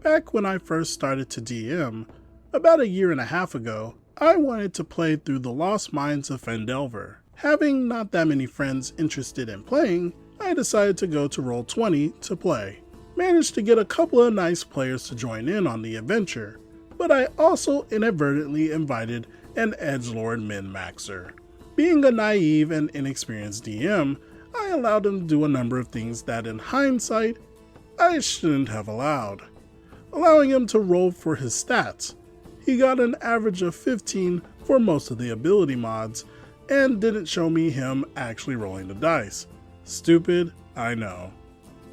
Back when I first started to DM, about a year and a half ago, I wanted to play through the Lost Mines of Phandelver. Having not that many friends interested in playing, I decided to go to Roll20 to play. Managed to get a couple of nice players to join in on the adventure, but I also inadvertently invited an edgelord min-maxer. Being a naive and inexperienced DM, I allowed him to do a number of things that in hindsight, I shouldn't have allowed. Allowing him to roll for his stats. He got an average of 15 for most of the ability mods, and didn't show me him actually rolling the dice. Stupid, I know.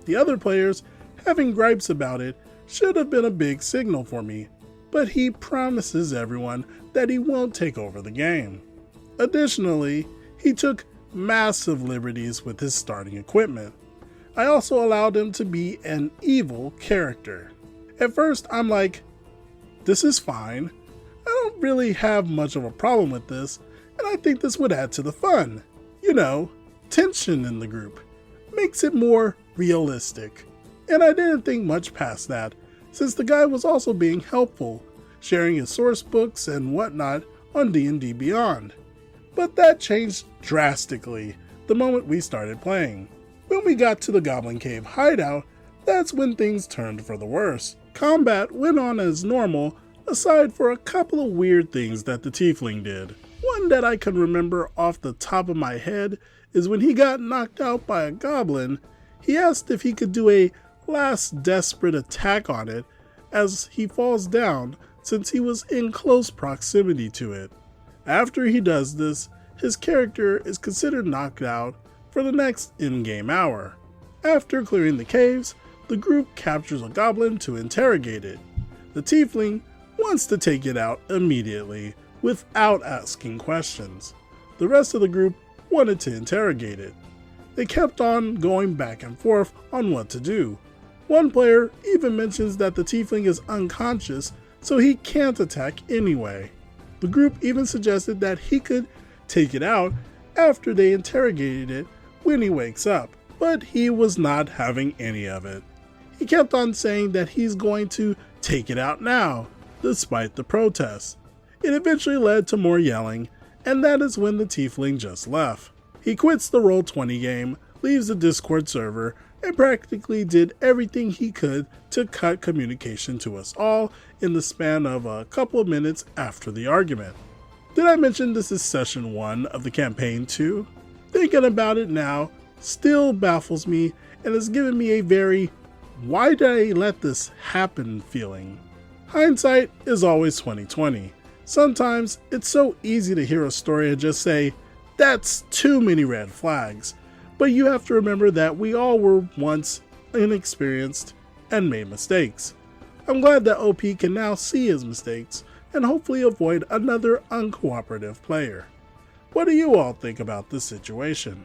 The other players, having gripes about it, should have been a big signal for me, but he promises everyone that he won't take over the game. Additionally, he took massive liberties with his starting equipment. I also allowed him to be an evil character. At first, I'm like, this is fine. I don't really have much of a problem with this, and I think this would add to the fun. You know, tension in the group. Makes it more realistic. And I didn't think much past that, since the guy was also being helpful, sharing his source books and whatnot on D&D Beyond. But that changed drastically the moment we started playing. When we got to the Goblin Cave hideout, that's when things turned for the worse. Combat went on as normal, aside for a couple of weird things that the Tiefling did. One that I can remember off the top of my head is when he got knocked out by a goblin, he asked if he could do a last desperate attack on it as he falls down since he was in close proximity to it. After he does this, his character is considered knocked out for the next in-game hour. After clearing the caves, the group captures a goblin to interrogate it. The Tiefling wants to take it out immediately without asking questions. The rest of the group wanted to interrogate it. They kept on going back and forth on what to do. One player even mentions that the Tiefling is unconscious, so he can't attack anyway. The group even suggested that he could take it out after they interrogated it when he wakes up, but he was not having any of it. He kept on saying that he's going to take it out now, despite the protests. It eventually led to more yelling, and that is when the Tiefling just left. He quits the Roll20 game, leaves the Discord server, and practically did everything he could to cut communication to us all in the span of a couple of minutes after the argument. Did I mention this is session 1 of the campaign 2? Thinking about it now still baffles me and has given me a very why did I let this happen feeling. Hindsight is always 20/20. Sometimes it's so easy to hear a story and just say, that's too many red flags. But you have to remember that we all were once inexperienced and made mistakes. I'm glad that OP can now see his mistakes and hopefully avoid another uncooperative player. What do you all think about this situation?